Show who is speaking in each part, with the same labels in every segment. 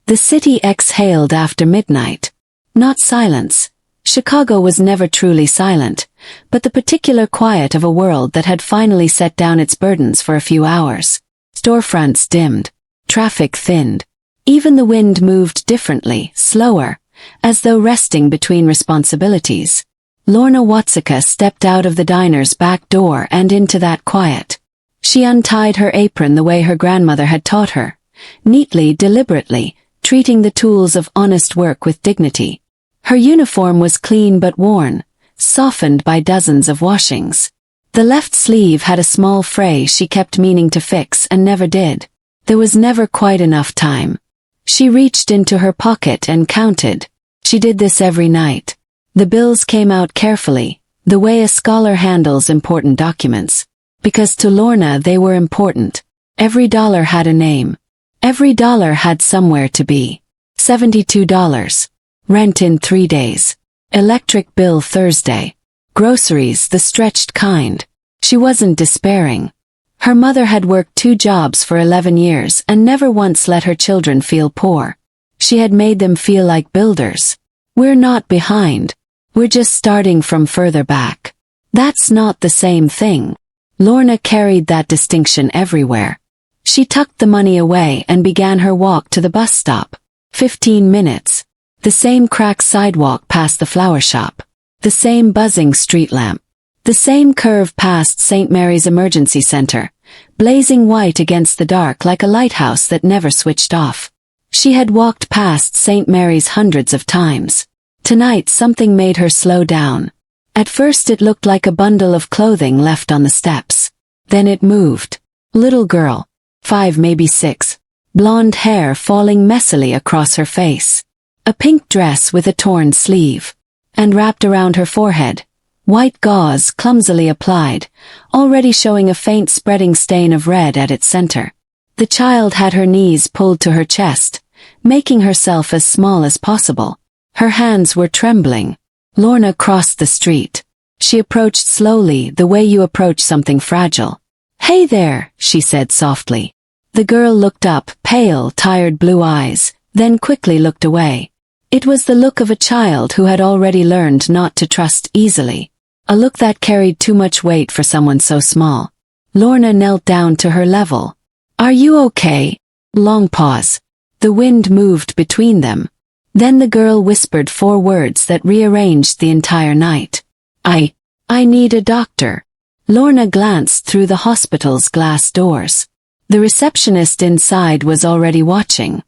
Speaker 1: The city exhaled after midnight. Not silence. Chicago was never truly silent, but the particular quiet of a world that had finally set down its burdens for a few hours. Storefronts dimmed. Traffic thinned. Even the wind moved differently, slower, as though resting between responsibilities. Lorna Watsika stepped out of the diner's back door and into that quiet. She untied her apron the way her grandmother had taught her, neatly, deliberately, treating the tools of honest work with dignity. Her uniform was clean but worn, softened by dozens of washings. The left sleeve had a small fray she kept meaning to fix and never did. There was never quite enough time. She reached into her pocket and counted. She did this every night. The bills came out carefully, the way a scholar handles important documents. Because to Lorna they were important. Every dollar had a name. Every dollar had somewhere to be. $72. Rent in 3 days. Electric bill Thursday. Groceries, the stretched kind. She wasn't despairing. Her mother had worked 2 jobs for 11 years and never once let her children feel poor. She had made them feel like builders. We're not behind. We're just starting from further back. That's not the same thing. Lorna carried that distinction everywhere. She tucked the money away and began her walk to the bus stop. 15 minutes. The same cracked sidewalk past the flower shop. The same buzzing street lamp. The same curve past St. Mary's Emergency Center, blazing white against the dark like a lighthouse that never switched off. She had walked past St. Mary's hundreds of times. Tonight something made her slow down. At first it looked like a bundle of clothing left on the steps. Then it moved. Little girl. 5, maybe 6. Blonde hair falling messily across her face. A pink dress with a torn sleeve. And wrapped around her forehead. White gauze clumsily applied, already showing a faint spreading stain of red at its center. The child had her knees pulled to her chest, making herself as small as possible. Her hands were trembling. Lorna crossed the street. She approached slowly, the way you approach something fragile. "Hey there," she said softly. The girl looked up, pale, tired blue eyes, then quickly looked away. It was the look of a child who had already learned not to trust easily. A look that carried too much weight for someone so small. Lorna knelt down to her level. "Are you okay?" Long pause. The wind moved between them. Then the girl whispered 4 words that rearranged the entire night. I need a doctor." Lorna glanced through the hospital's glass doors. The receptionist inside was already watching.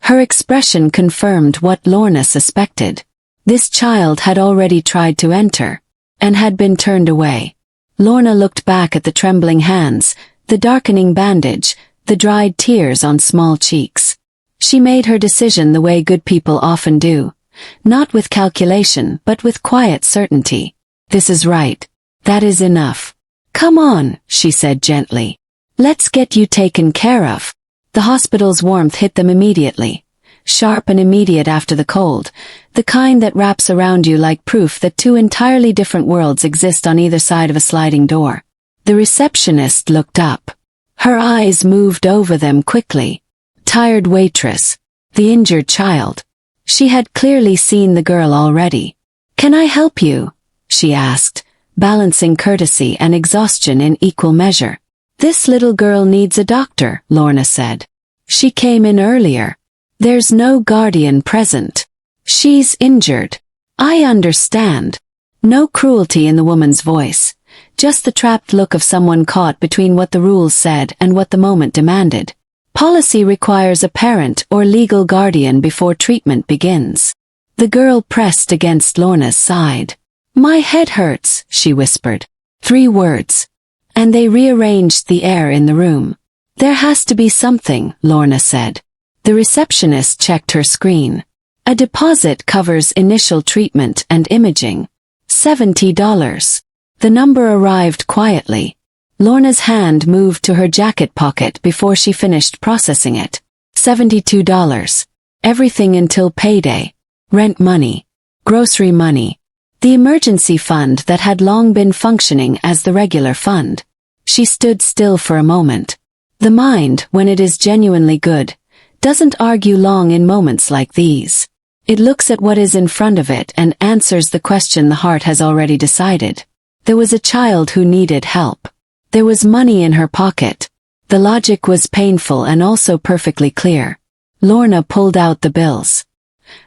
Speaker 1: Her expression confirmed what Lorna suspected. This child had already tried to enter, and had been turned away. Lorna looked back at the trembling hands, the darkening bandage, the dried tears on small cheeks. She made her decision the way good people often do, not with calculation but with quiet certainty. "This is right. That is enough. Come on," she said gently. "Let's get you taken care of." The hospital's warmth hit them immediately. Sharp and immediate after the cold, the kind that wraps around you like proof that 2 entirely different worlds exist on either side of a sliding door. The receptionist looked up. Her eyes moved over them quickly. Tired waitress. The injured child. She had clearly seen the girl already. "Can I help you?" she asked, balancing courtesy and exhaustion in equal measure. "This little girl needs a doctor," Lorna said. "She came in earlier. There's no guardian present. She's injured." "I understand." No cruelty in the woman's voice, just the trapped look of someone caught between what the rules said and what the moment demanded. "Policy requires a parent or legal guardian before treatment begins." The girl pressed against Lorna's side. "My head hurts," she whispered. 3 words. And they rearranged the air in the room. "There has to be something," Lorna said. The receptionist checked her screen. "A deposit covers initial treatment and imaging. $70. The number arrived quietly. Lorna's hand moved to her jacket pocket before she finished processing it. $72. Everything until payday. Rent money. Grocery money. The emergency fund that had long been functioning as the regular fund. She stood still for a moment. The mind, when it is genuinely good, doesn't argue long in moments like these. It looks at what is in front of it and answers the question the heart has already decided. There was a child who needed help. There was money in her pocket. The logic was painful and also perfectly clear. Lorna pulled out the bills.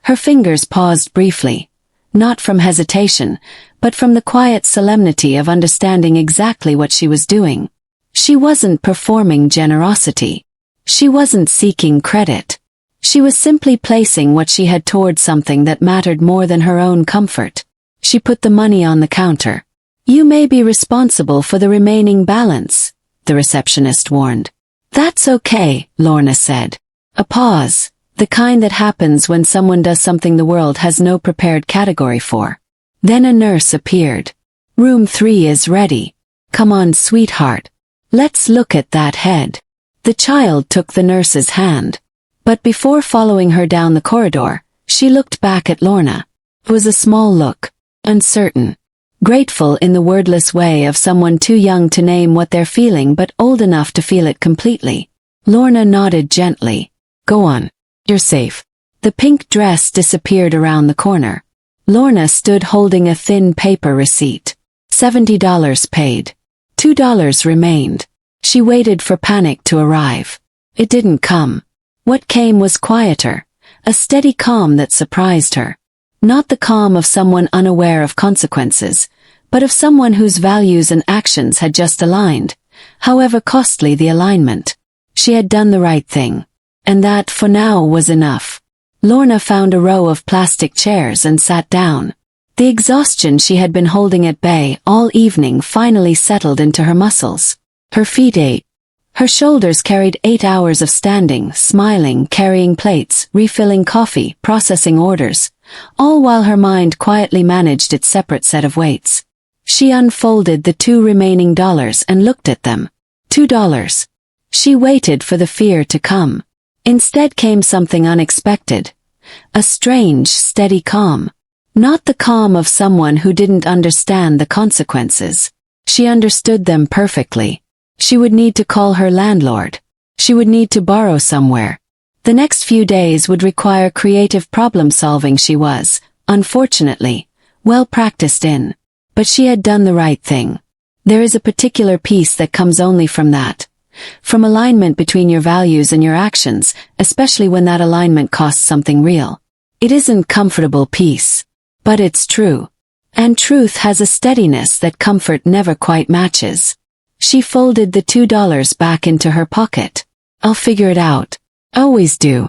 Speaker 1: Her fingers paused briefly, not from hesitation, but from the quiet solemnity of understanding exactly what she was doing. She wasn't performing generosity. She wasn't seeking credit. She was simply placing what she had toward something that mattered more than her own comfort. She put the money on the counter. "You may be responsible for the remaining balance," the receptionist warned. "That's okay," Lorna said. A pause, the kind that happens when someone does something the world has no prepared category for. Then a nurse appeared. "Room 3 is ready. Come on, sweetheart. Let's look at that head." The child took the nurse's hand. But before following her down the corridor, she looked back at Lorna. It was a small look, uncertain, grateful in the wordless way of someone too young to name what they're feeling but old enough to feel it completely. Lorna nodded gently. "Go on. You're safe." The pink dress disappeared around the corner. Lorna stood holding a thin paper receipt. $70 paid. $2 remained. She waited for panic to arrive. It didn't come. What came was quieter, a steady calm that surprised her. Not the calm of someone unaware of consequences, but of someone whose values and actions had just aligned, however costly the alignment. She had done the right thing. And that, for now, was enough. Lorna found a row of plastic chairs and sat down. The exhaustion she had been holding at bay all evening finally settled into her muscles. Her feet ached. Her shoulders carried 8 hours of standing, smiling, carrying plates, refilling coffee, processing orders, all while her mind quietly managed its separate set of weights. She unfolded the 2 remaining dollars and looked at them. $2. She waited for the fear to come. Instead came something unexpected. A strange, steady calm. Not the calm of someone who didn't understand the consequences. She understood them perfectly. She would need to call her landlord. She would need to borrow somewhere. The next few days would require creative problem-solving. She was, unfortunately, well practiced in. But she had done the right thing. There is a particular peace that comes only from that. From alignment between your values and your actions, especially when that alignment costs something real. It isn't comfortable peace. But it's true. And truth has a steadiness that comfort never quite matches. She folded the $2 back into her pocket. "I'll figure it out. Always do."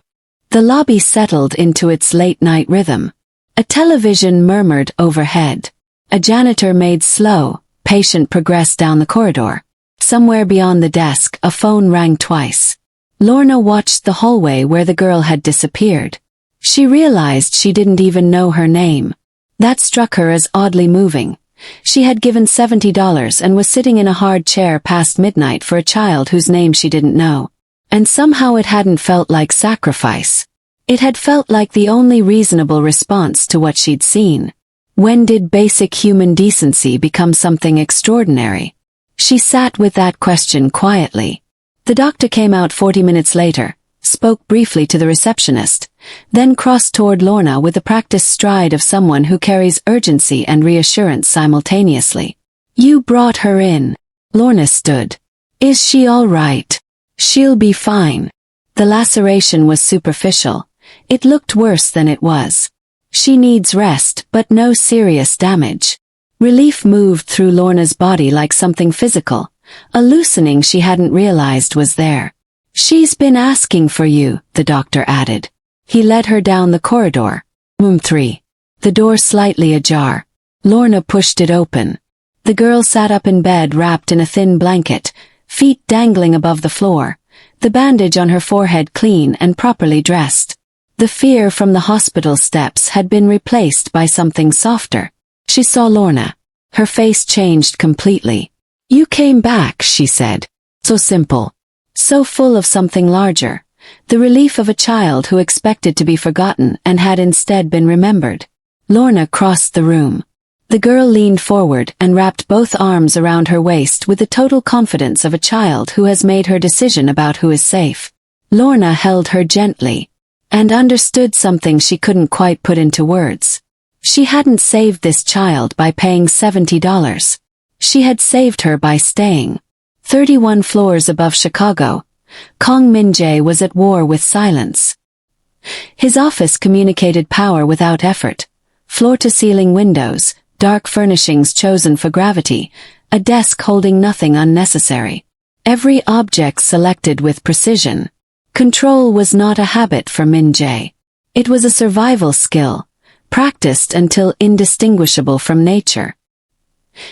Speaker 1: The lobby settled into its late-night rhythm. A television murmured overhead. A janitor made slow, patient progress down the corridor. Somewhere beyond the desk, a phone rang twice. Lorna watched the hallway where the girl had disappeared. She realized she didn't even know her name. That struck her as oddly moving. She had given $70 and was sitting in a hard chair past midnight for a child whose name she didn't know. And somehow it hadn't felt like sacrifice. It had felt like the only reasonable response to what she'd seen. When did basic human decency become something extraordinary? She sat with that question quietly. The doctor came out 40 minutes later, spoke briefly to the receptionist, then crossed toward Lorna with the practiced stride of someone who carries urgency and reassurance simultaneously. "You brought her in." Lorna stood. "Is she all right?" "She'll be fine." The laceration was superficial. It looked worse than it was. "She needs rest, but no serious damage." Relief moved through Lorna's body like something physical, a loosening she hadn't realized was there. "She's been asking for you," the doctor added. He led her down the corridor. "Room 3. The door slightly ajar. Lorna pushed it open. The girl sat up in bed wrapped in a thin blanket, feet dangling above the floor, the bandage on her forehead clean and properly dressed. The fear from the hospital steps had been replaced by something softer. She saw Lorna. Her face changed completely. "You came back," she said. So simple. So full of something larger. The relief of a child who expected to be forgotten and had instead been remembered. Lorna crossed the room. The girl leaned forward and wrapped both arms around her waist with the total confidence of a child who has made her decision about who is safe. Lorna held her gently, and understood something she couldn't quite put into words. She hadn't saved this child by paying $70. She had saved her by staying. 31 floors above Chicago, Kang Min-Jae was at war with silence. His office communicated power without effort. Floor-to-ceiling windows, dark furnishings chosen for gravity, a desk holding nothing unnecessary. Every object selected with precision. Control was not a habit for Min-Jae. It was a survival skill, practiced until indistinguishable from nature.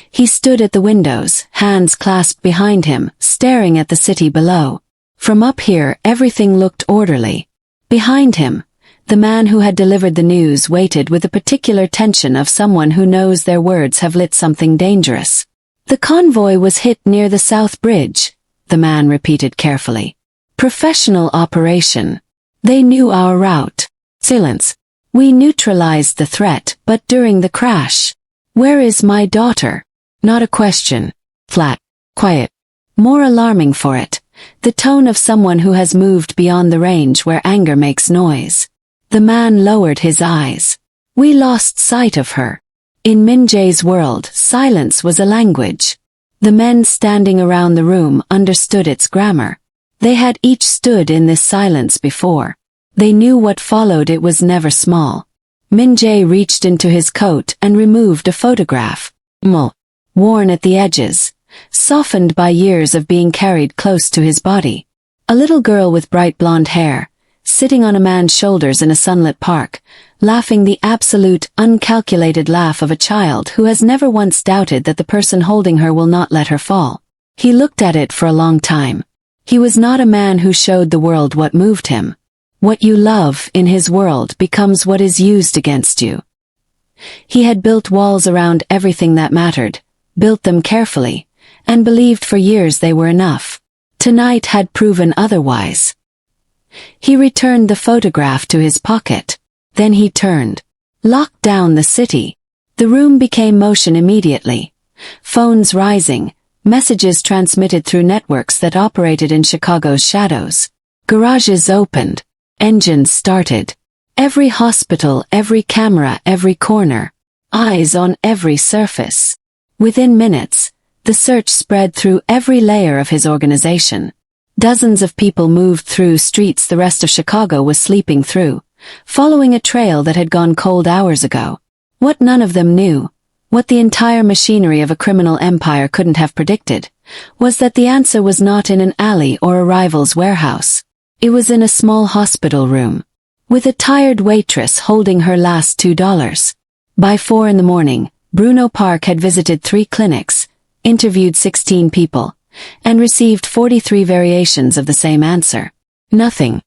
Speaker 1: He stood at the windows, hands clasped behind him, staring at the city below. From up here, everything looked orderly. Behind him, the man who had delivered the news waited with the particular tension of someone who knows their words have lit something dangerous. The convoy was hit near the South Bridge, the man repeated carefully. Professional operation. They knew our route. Silence. We neutralized the threat, but during the crash. Where is my daughter? Not a question. Flat. Quiet. More alarming for it. The tone of someone who has moved beyond the range where anger makes noise. The man lowered his eyes. We lost sight of her. In Min-Jae's world, silence was a language. The men standing around the room understood its grammar. They had each stood in this silence before. They knew what followed. It was never small. Min-Jae reached into his coat and removed a photograph. Worn at the edges, softened by years of being carried close to his body. A little girl with bright blonde hair, sitting on a man's shoulders in a sunlit park, laughing the absolute, uncalculated laugh of a child who has never once doubted that the person holding her will not let her fall. He looked at it for a long time. He was not a man who showed the world what moved him. What you love in his world becomes what is used against you. He had built walls around everything that mattered, built them carefully, and believed for years they were enough. Tonight had proven otherwise. He returned the photograph to his pocket. Then he turned. Locked down the city. The room became motion immediately. Phones rising, messages transmitted through networks that operated in Chicago's shadows. Garages opened. Engines started. Every hospital, every camera, every corner. Eyes on every surface. Within minutes, the search spread through every layer of his organization. Dozens of people moved through streets the rest of Chicago was sleeping through, following a trail that had gone cold hours ago. What none of them knew, what the entire machinery of a criminal empire couldn't have predicted, was that the answer was not in an alley or a rival's warehouse. It was in a small hospital room, with a tired waitress holding her last $2. By 4 in the morning, Bruno Park had visited 3 clinics, interviewed 16 people, and received 43 variations of the same answer. Nothing.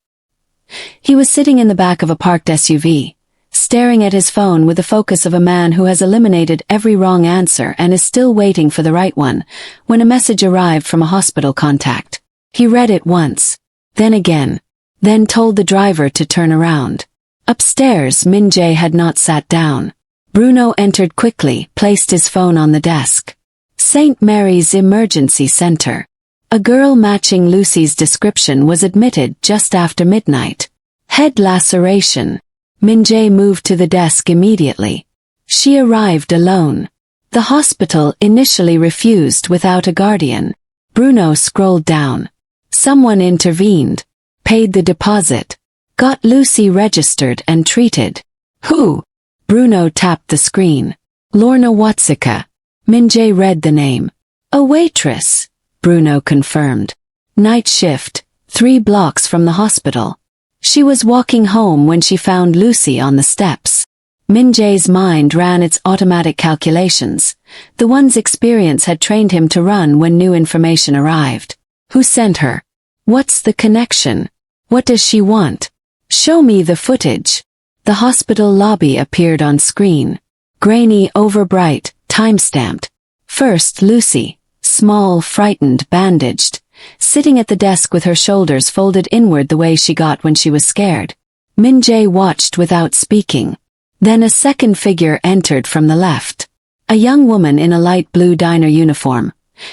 Speaker 1: He was sitting in the back of a parked SUV, staring at his phone with the focus of a man who has eliminated every wrong answer and is still waiting for the right one, when a message arrived from a hospital contact. He read it once, then again, then told the driver to turn around. Upstairs, Min-Jae had not sat down. Bruno entered quickly, placed his phone on the desk. St. Mary's Emergency Center. A girl matching Lucy's description was admitted just after midnight. Head laceration. Min-Jae moved to the desk immediately. She arrived alone. The hospital initially refused without a guardian. Bruno scrolled down. Someone intervened, paid the deposit, got Lucy registered and treated. Who? Bruno tapped the screen. Lorna Watsika. Min-Jae read the name. A waitress, Bruno confirmed. Night shift, 3 blocks from the hospital. She was walking home when she found Lucy on the steps. Min-Jae's mind ran its automatic calculations, the ones experience had trained him to run when new information arrived. Who sent her? What's the connection? What does she want? Show me the footage. The hospital lobby appeared on screen. Grainy, overbright, time-stamped. First Lucy, small, frightened, bandaged, sitting at the desk with her shoulders folded inward the way she got when she was scared. Min-Jae watched without speaking. Then a second figure entered from the left. A young woman in a light blue diner uniform,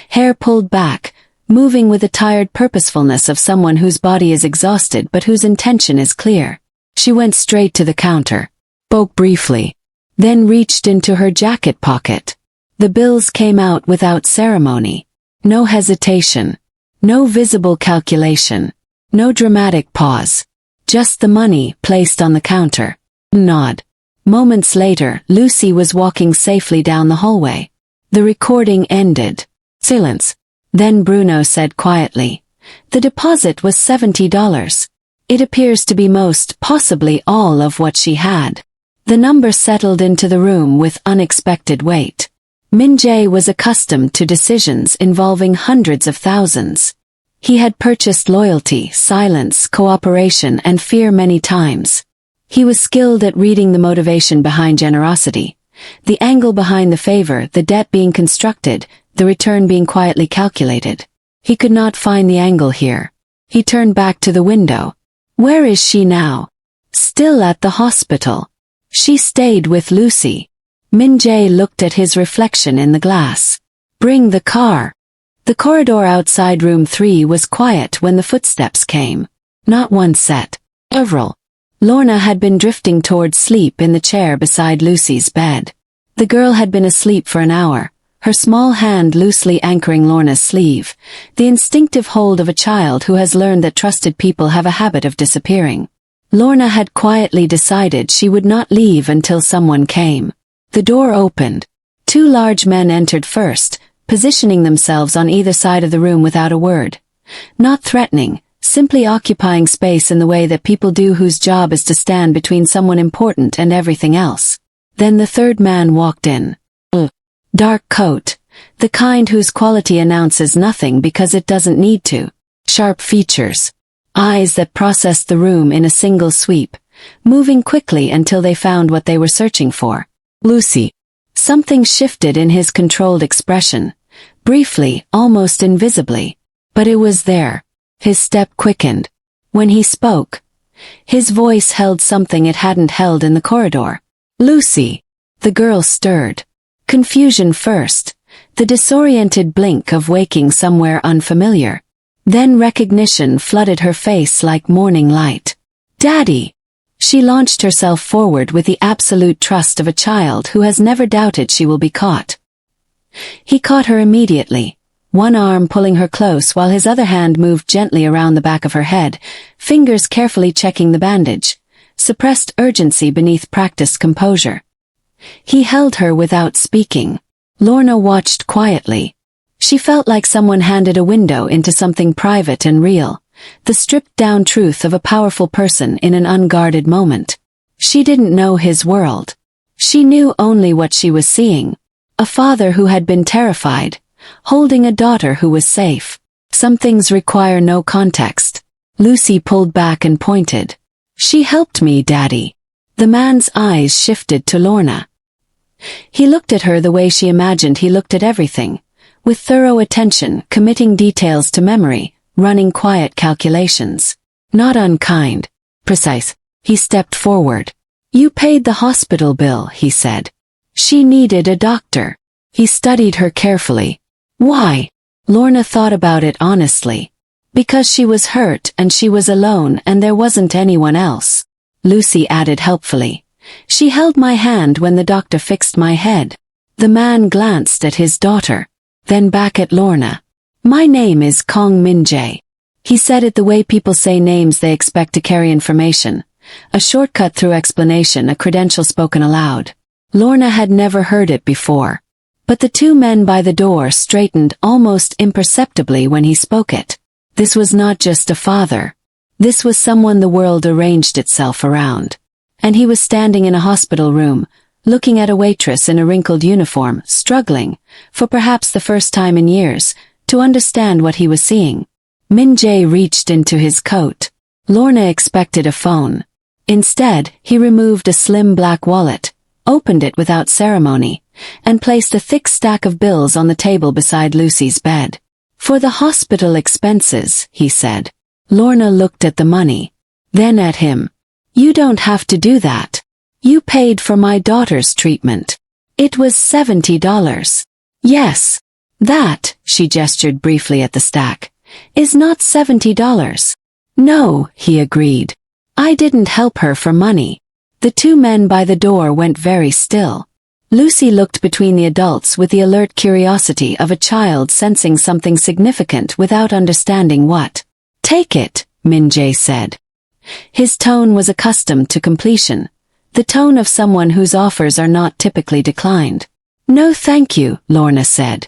Speaker 1: hair pulled back, moving with the tired purposefulness of someone whose body is exhausted but whose intention is clear. She went straight to the counter, spoke briefly, then reached into her jacket pocket. The bills came out without ceremony. No hesitation. No visible calculation. No dramatic pause. Just the money placed on the counter. Nod. Moments later, Lucy was walking safely down the hallway. The recording ended. Silence. Then Bruno said quietly, "The deposit was $70. It appears to be most, possibly all of what she had." The number settled into the room with unexpected weight. Min-Jae was accustomed to decisions involving hundreds of thousands. He had purchased loyalty, silence, cooperation, and fear many times. He was skilled at reading the motivation behind generosity, the angle behind the favor, the debt being constructed, the return being quietly calculated. He could not find the angle here. He turned back to the window. Where is she now? Still at the hospital. She stayed with Lucy. Min-Jae looked at his reflection in the glass. Bring the car. The corridor outside room 3 was quiet when the footsteps came. Not one set. Several. Lorna had been drifting towards sleep in the chair beside Lucy's bed. The girl had been asleep for an hour, her small hand loosely anchoring Lorna's sleeve, the instinctive hold of a child who has learned that trusted people have a habit of disappearing. Lorna had quietly decided she would not leave until someone came. The door opened. 2 large men entered first, positioning themselves on either side of the room without a word. Not threatening, simply occupying space in the way that people do whose job is to stand between someone important and everything else. Then the third man walked in. Dark coat. The kind whose quality announces nothing because it doesn't need to. Sharp features. Eyes that processed the room in a single sweep, moving quickly until they found what they were searching for. Lucy. Something shifted in his controlled expression. Briefly, almost invisibly. But it was there. His step quickened. When he spoke, his voice held something it hadn't held in the corridor. Lucy. The girl stirred. Confusion first, the disoriented blink of waking somewhere unfamiliar. Then recognition flooded her face like morning light. Daddy! She launched herself forward with the absolute trust of a child who has never doubted she will be caught. He caught her immediately, one arm pulling her close while his other hand moved gently around the back of her head, fingers carefully checking the bandage, suppressed urgency beneath practiced composure. He held her without speaking. Lorna watched quietly. She felt like someone handed a window into something private and real, the stripped-down truth of a powerful person in an unguarded moment. She didn't know his world. She knew only what she was seeing. A father who had been terrified, holding a daughter who was safe. Some things require no context. Lucy pulled back and pointed. She helped me, Daddy. The man's eyes shifted to Lorna. He looked at her the way she imagined he looked at everything, with thorough attention, committing details to memory, running quiet calculations. Not unkind. Precise. He stepped forward. You paid the hospital bill, he said. She needed a doctor. He studied her carefully. Why? Lorna thought about it honestly. Because she was hurt and she was alone and there wasn't anyone else. Lucy added helpfully. She held my hand when the doctor fixed my head. The man glanced at his daughter, then back at Lorna. My name is Kang Min-Jae. He said it the way people say names they expect to carry information. A shortcut through explanation, a credential spoken aloud. Lorna had never heard it before. But the 2 men by the door straightened almost imperceptibly when he spoke it. This was not just a father. This was someone the world arranged itself around. And he was standing in a hospital room, looking at a waitress in a wrinkled uniform, struggling, for perhaps the first time in years, to understand what he was seeing. Min-Jae reached into his coat. Lorna expected a phone. Instead, he removed a slim black wallet, opened it without ceremony, and placed a thick stack of bills on the table beside Lucy's bed. For the hospital expenses, he said. Lorna looked at the money, then at him. You don't have to do that. You paid for my daughter's treatment. It was $70. Yes. That, she gestured briefly at the stack, is not $70. No, he agreed. I didn't help her for money. The two men by the door went very still. Lucy looked between the adults with the alert curiosity of a child sensing something significant without understanding what. Take it, Min-Jae said. His tone was accustomed to completion, the tone of someone whose offers are not typically declined. No thank you, Lorna said.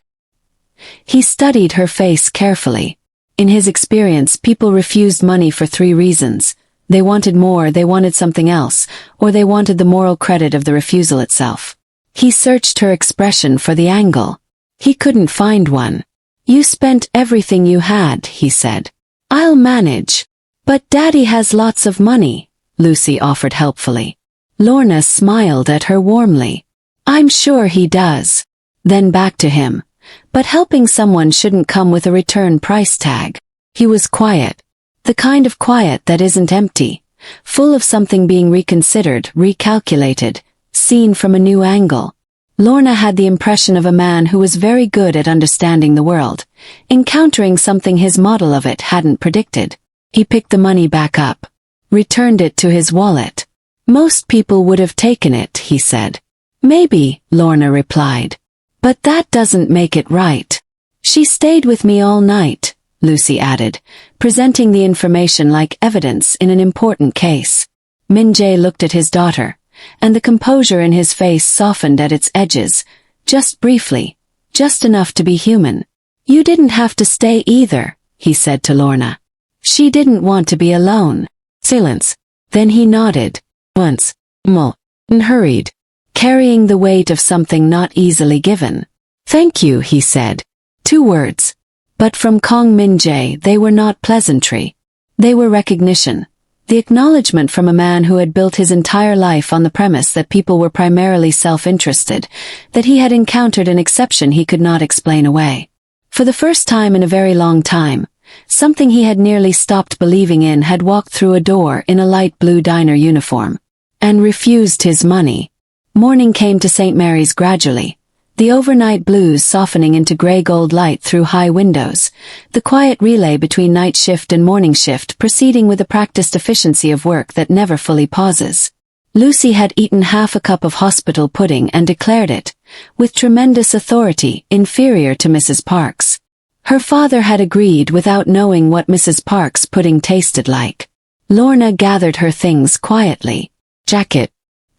Speaker 1: He studied her face carefully. In his experience, people refused money for 3 reasons. They wanted more, they wanted something else, or they wanted the moral credit of the refusal itself. He searched her expression for the angle. He couldn't find one. You spent everything you had, he said. I'll manage. But Daddy has lots of money, Lucy offered helpfully. Lorna smiled at her warmly. I'm sure he does. Then back to him. But helping someone shouldn't come with a return price tag. He was quiet. The kind of quiet that isn't empty, full of something being reconsidered, recalculated, seen from a new angle. Lorna had the impression of a man who was very good at understanding the world, encountering something his model of it hadn't predicted. He picked the money back up, returned it to his wallet. Most people would have taken it, he said. Maybe, Lorna replied. But that doesn't make it right. She stayed with me all night, Lucy added, presenting the information like evidence in an important case. Min-Jae looked at his daughter, and the composure in his face softened at its edges, just briefly, just enough to be human. You didn't have to stay either, he said to Lorna. She didn't want to be alone. Silence. Then he nodded. Once, more, and hurried, carrying the weight of something not easily given. Thank you, he said. 2 words. But from Kang Min-Jae they were not pleasantry. They were recognition. The acknowledgement from a man who had built his entire life on the premise that people were primarily self-interested, that he had encountered an exception he could not explain away. For the first time in a very long time, something he had nearly stopped believing in had walked through a door in a light blue diner uniform. And refused his money. Morning came to St. Mary's gradually, the overnight blues softening into gray-gold light through high windows, the quiet relay between night shift and morning shift proceeding with a practiced efficiency of work that never fully pauses. Lucy had eaten half a cup of hospital pudding and declared it, with tremendous authority, inferior to Mrs. Park's. Her father had agreed without knowing what Mrs. Park's pudding tasted like. Lorna gathered her things quietly. Jacket.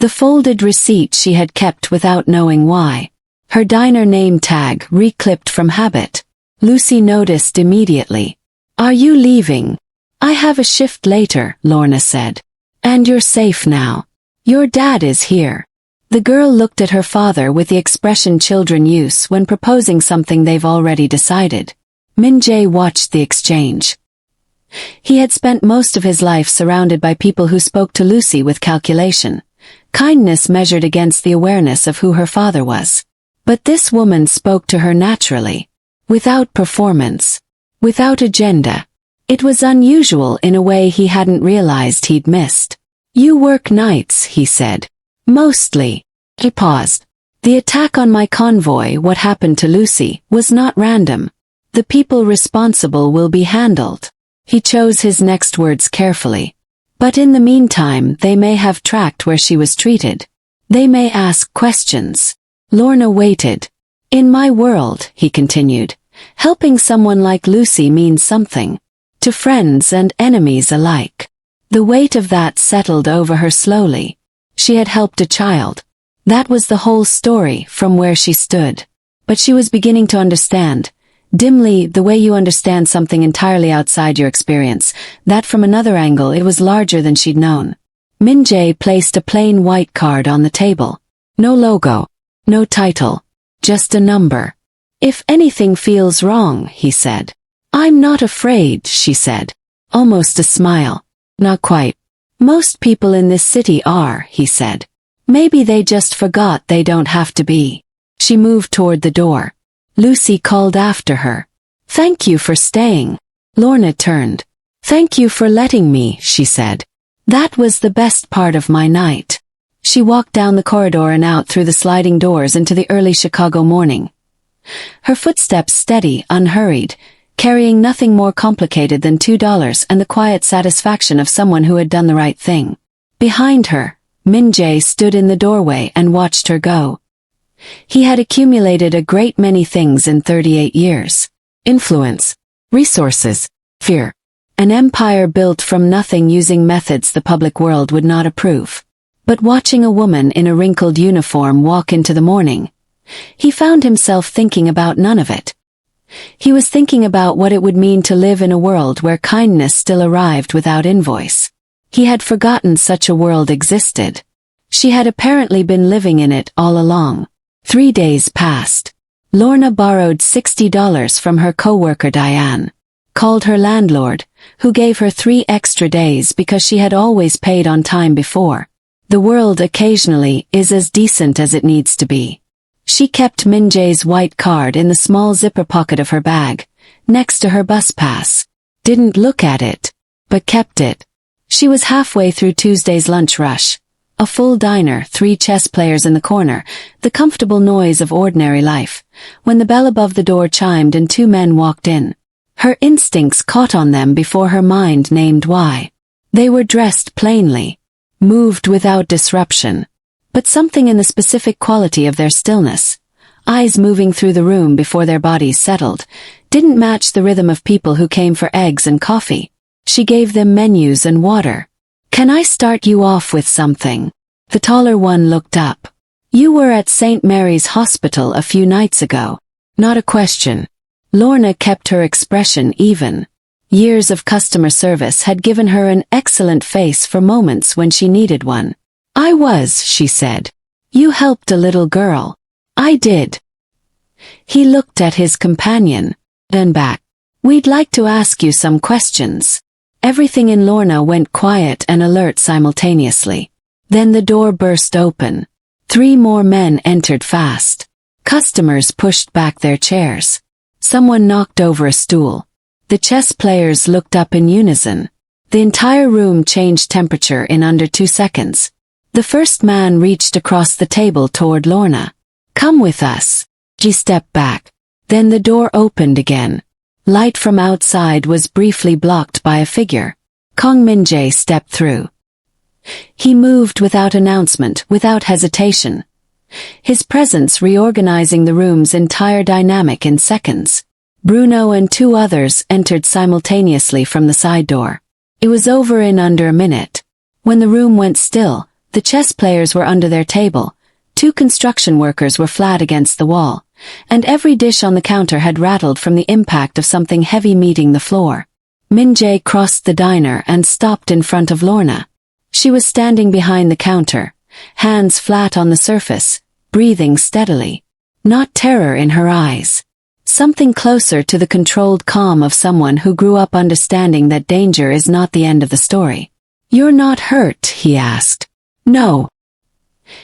Speaker 1: The folded receipt she had kept without knowing why. Her diner name tag reclipped from habit. Lucy noticed immediately. Are you leaving? I have a shift later, Lorna said. And you're safe now. Your dad is here. The girl looked at her father with the expression children use when proposing something they've already decided. Min-Jae watched the exchange. He had spent most of his life surrounded by people who spoke to Lucy with calculation, kindness measured against the awareness of who her father was. But this woman spoke to her naturally, without performance, without agenda. It was unusual in a way he hadn't realized he'd missed. You work nights, he said. Mostly. He paused. The attack on my convoy, what happened to Lucy, was not random. The people responsible will be handled. He chose his next words carefully. But in the meantime they may have tracked where she was treated. They may ask questions. Lorna waited. In my world, he continued, helping someone like Lucy means something. To friends and enemies alike. The weight of that settled over her slowly. She had helped a child. That was the whole story from where she stood. But she was beginning to understand. Dimly, the way you understand something entirely outside your experience, that from another angle it was larger than she'd known. Min-Jae placed a plain white card on the table. No logo. No title. Just a number. If anything feels wrong, he said. I'm not afraid, she said. Almost a smile. Not quite. Most people in this city are, he said. Maybe they just forgot they don't have to be. She moved toward the door. Lucy called after her. Thank you for staying. Lorna turned. Thank you for letting me, she said. That was the best part of my night. She walked down the corridor and out through the sliding doors into the early Chicago morning. Her footsteps steady, unhurried, carrying nothing more complicated than $2 and the quiet satisfaction of someone who had done the right thing. Behind her, Min-Jae stood in the doorway and watched her go. He had accumulated a great many things in 38 years. Influence, resources, fear. An empire built from nothing using methods the public world would not approve. But watching a woman in a wrinkled uniform walk into the morning, he found himself thinking about none of it. He was thinking about what it would mean to live in a world where kindness still arrived without invoice. He had forgotten such a world existed. She had apparently been living in it all along. 3 days passed. Lorna borrowed $60 from her coworker Diane, called her landlord, who gave her 3 extra days because she had always paid on time before. The world occasionally is as decent as it needs to be. She kept Min-Jae's white card in the small zipper pocket of her bag, next to her bus pass. Didn't look at it, but kept it. She was halfway through Tuesday's lunch rush. A full diner, 3 chess players in the corner, the comfortable noise of ordinary life, when the bell above the door chimed and 2 men walked in. Her instincts caught on them before her mind named why. They were dressed plainly, moved without disruption. But something in the specific quality of their stillness, eyes moving through the room before their bodies settled, didn't match the rhythm of people who came for eggs and coffee. She gave them menus and water. "Can I start you off with something?" The taller one looked up. "You were at St. Mary's Hospital a few nights ago." Not a question. Lorna kept her expression even. Years of customer service had given her an excellent face for moments when she needed one. "I was," she said. "You helped a little girl." "I did." He looked at his companion, then back. "We'd like to ask you some questions." Everything in Lorna went quiet and alert simultaneously. Then the door burst open. 3 more men entered fast. Customers pushed back their chairs. Someone knocked over a stool. The chess players looked up in unison. The entire room changed temperature in under 2 seconds. The first man reached across the table toward Lorna. "Come with us." She stepped back. Then the door opened again. Light from outside was briefly blocked by a figure. Kang Min-Jae stepped through. He moved without announcement, without hesitation. His presence reorganizing the room's entire dynamic in seconds. Bruno and 2 others entered simultaneously from the side door. It was over in under a minute. When the room went still, the chess players were under their table, 2 construction workers were flat against the wall, and every dish on the counter had rattled from the impact of something heavy meeting the floor. Min-Jae crossed the diner and stopped in front of Lorna. She was standing behind the counter, hands flat on the surface, breathing steadily. Not terror in her eyes. Something closer to the controlled calm of someone who grew up understanding that danger is not the end of the story. "You're not hurt?" he asked. "No."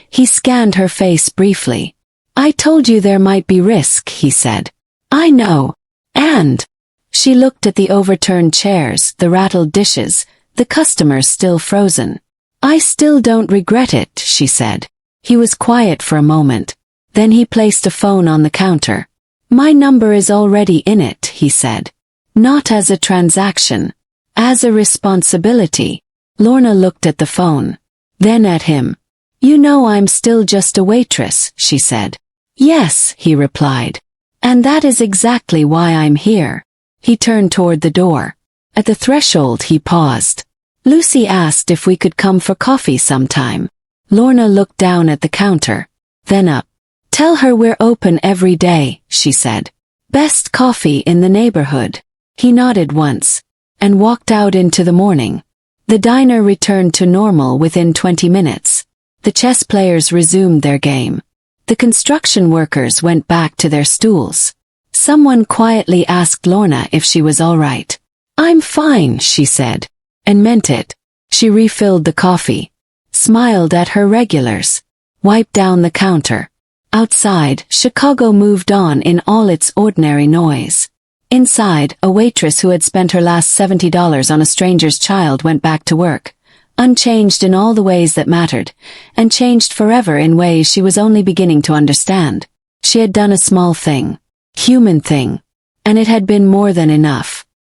Speaker 1: He scanned her face briefly. "I told you there might be risk," he said. "I know. And..." She looked at the overturned chairs, the rattled dishes, the customers still frozen. "I still don't regret it," she said. He was quiet for a moment. Then he placed a phone on the counter. "My number is already in it," he said. "Not as a transaction. As a responsibility." Lorna looked at the phone. Then at him. "You know I'm still just a waitress," she said. "Yes," he replied. "And that is exactly why I'm here." He turned toward the door. At the threshold he paused. "Lucy asked if we could come for coffee sometime." Lorna looked down at the counter, then up. "Tell her we're open every day," she said. "Best coffee in the neighborhood." He nodded once, and walked out into the morning. The diner returned to normal within 20 minutes. The chess players resumed their game. The construction workers went back to their stools. Someone quietly asked Lorna if she was all right. "I'm fine," she said, and meant it. She refilled the coffee, smiled at her regulars, wiped down the counter. Outside, Chicago moved on in all its ordinary noise. Inside, a waitress who had spent her last $70 on a stranger's child went back to work, unchanged in all the ways that mattered, and changed forever in ways she was only beginning to understand. She had done a small thing. human thing. And it had been more than enough.